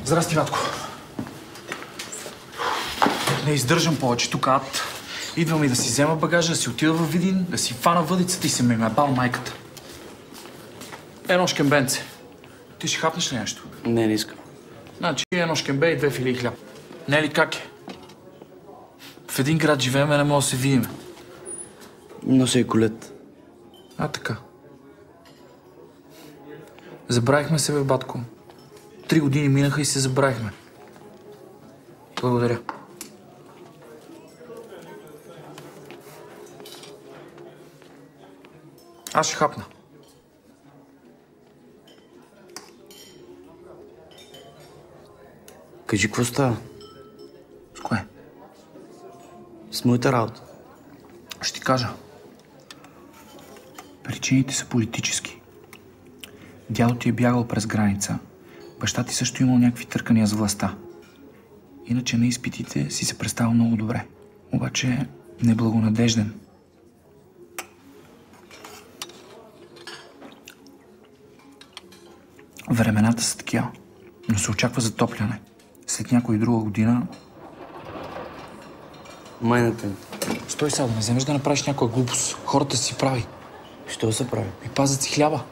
Здрасти, Ватко. Не издържам повече тук, ад. Идвам и да си взема багажа, да си отида във Видин, да си фана въдицата и се ме бал майката. Едно шкембенце. Ти ще хапнеш ли нещо? Не искам. Значи едно шкембе и 2 филии хляб. Не ли как е? В един град живеем, не мога да се видим. Нося и колет. А, така. Забравихме се, бе, батко. 3 години минаха и се забравихме. Благодаря. Аз ще хапна. Кажи, какво става? С кое? С моята работа. Ще ти кажа. Причините са политически. Дядо ти е бягал през граница. Баща ти също имал някакви търкания с властта. Иначе на изпитите си се представил много добре. Обаче неблагонадежден. Времената са такива, но се очаква затопляне. След някоя друга година... Майната ми. Стой сега, да не вземеш да направиш някоя глупост. Хората си прави. Що се прави? И пазят си хляба.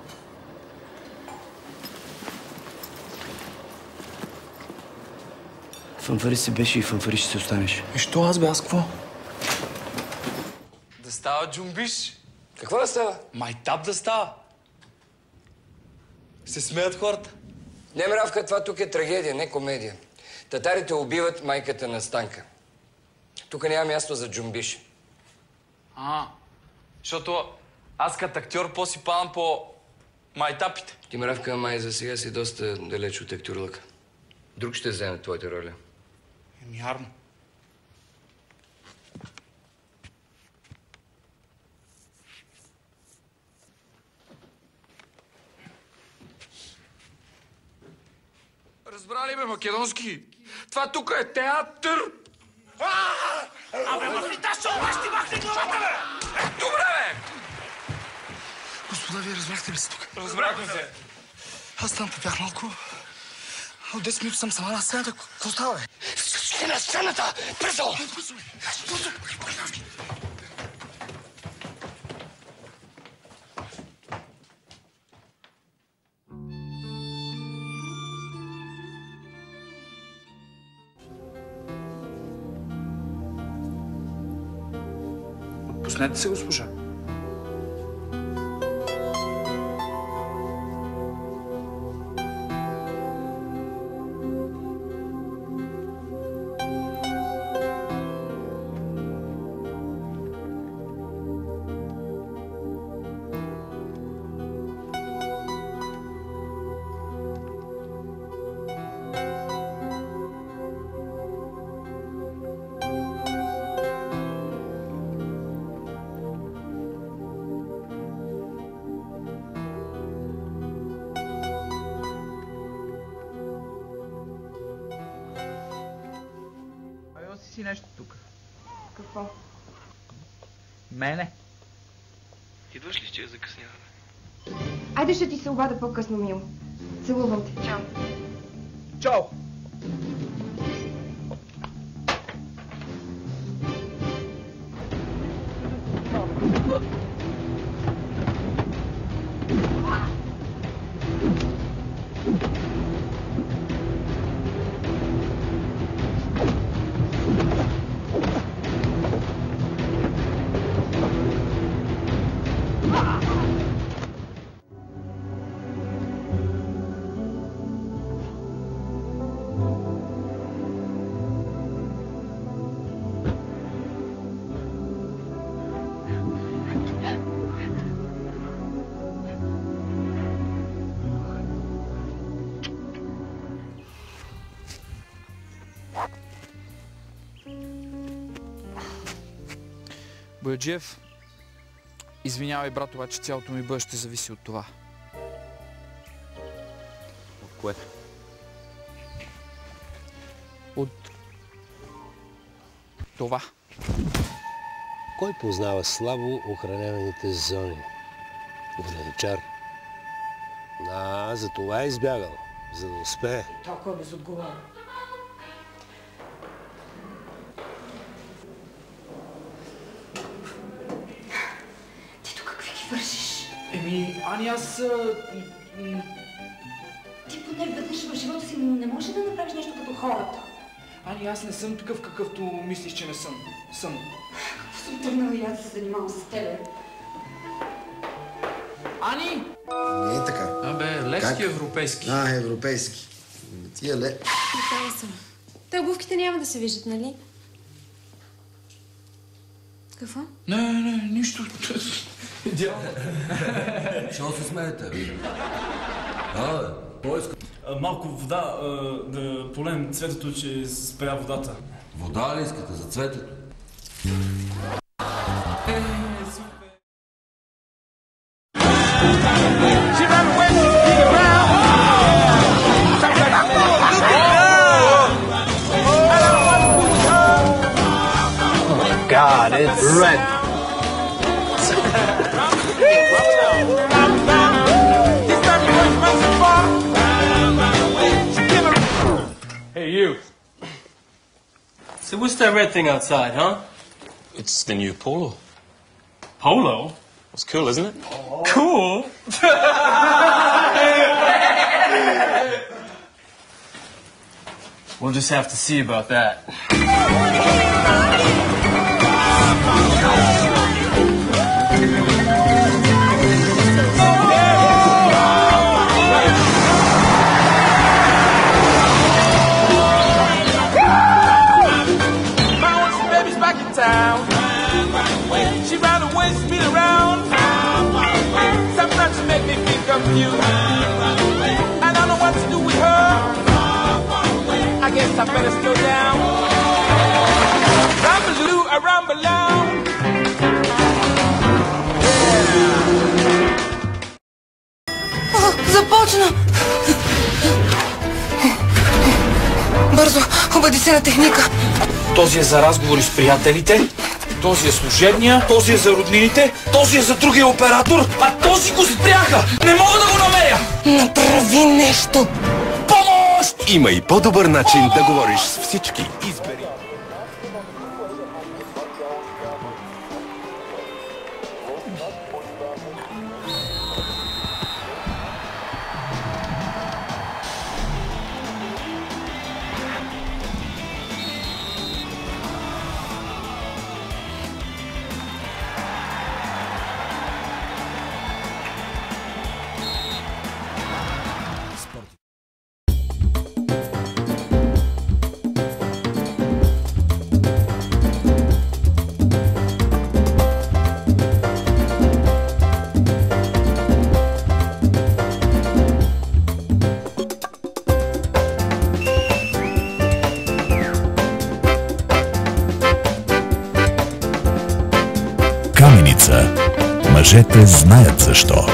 Фанфари си беше и фанфари ще се останеш. И що аз бе, аз какво? Да става джумбиш. Какво да става? Майтап да става. Се смеят хората. Не, Мравка, това тук е трагедия, не комедия. Татарите убиват майката на Станка. Тук няма място за джумбиш. Защото аз като актьор по-си падам по майтапите. Ти, Мравка, май за сега си доста далеч от актюрлъка. Друг ще вземе твоята роля. Ярно. Разбрали бе, македонски? Това тук е театър! Абе, махни тази шоу, ще ти махни главата, бе! Добре, бе! Господа, вие разбрахте ли се тук? Разбрахме се. Аз там попях малко. От 10 минути съм сама на сцената. Какво става, бе? Всички на сцената! Бързо! Пуснете се, госпожа. Си нещо тук. Какво? Мене? Идваш ли, че я закъсняваме? Айде ще ти се обада по-късно, Мил. Целувам те. Чао. Чао! Бояджиев, извинявай, брат, обаче цялото ми бъдеще зависи от това. От кое? От това. Кой познава слабо охраняваните зони? Граничар. За това е избягал. за да успее. Толкова безотговорно. Ти тук какви ги вършиш? Ани, аз... Ти поне веднъж в живота си не може да направиш нещо като хората. Ани, аз не съм такъв, какъвто мислиш, че не съм. Съм. Какво съм тръгнала и аз да се занимавам с тебе? Ани! Не е така. Абе, левски европейски. Европейски. Тия ле... Готова съм. Те обувките няма да се виждат, нали? Какво? Не, нищо. Идеално. Чего се смеете? Малко вода, да полем цветето, че спря водата. Вода ли искате за цветето? God, it's red. Hey, you. So what's that red thing outside, huh? It's the new Polo. Polo? It's cool, isn't it? Cool? We'll just have to see about that. She rather waste me around. Sometimes she make me feel confused. I don't know what to do with her. I guess I better slow down. Rumbaloo, a rumbaloo. Започна! Бързо, обади се на техника. Този е за разговори с приятелите, този е служебния, този е за роднините, този е за другия оператор, а този го спряха! Не мога да го намеря! Направи нещо! Помощ! Има и по-добър начин да говориш с всички. Избери. Каменица. Мъжете знаят защо.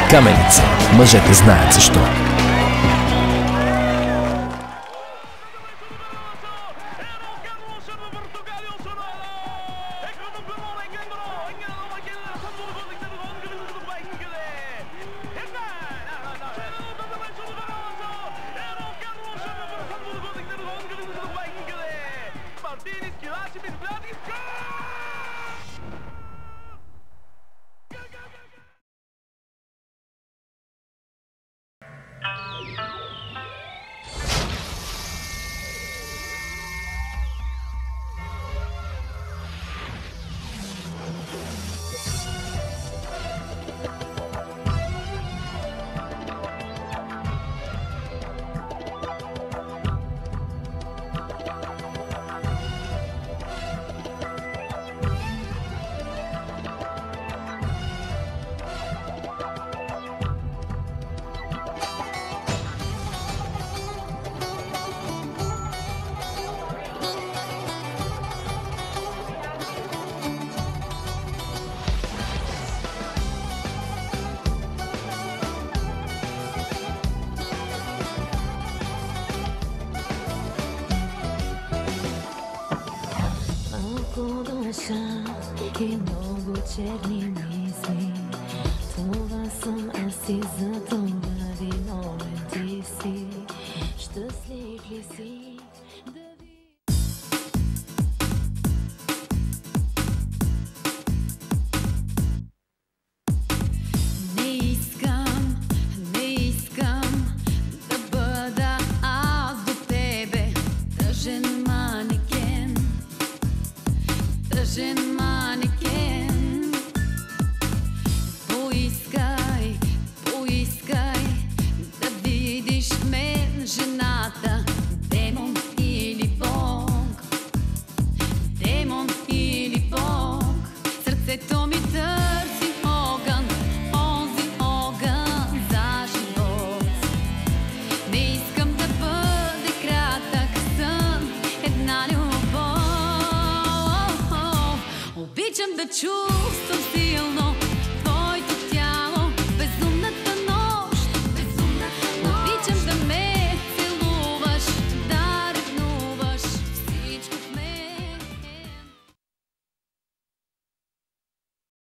Каменица. Мъжете знаят защо. вечерни мисли. Това съм аз и за това виновен ти си. Щастлив ли си? Тъжен манекен. Поискай, поискай да видиш мен, жената. Демон или Бог, демон или Бог. Сърцето ми търси огън, онзи огън за живот. Не искам да бъде кратък сън, една любов. Обичам да чувствам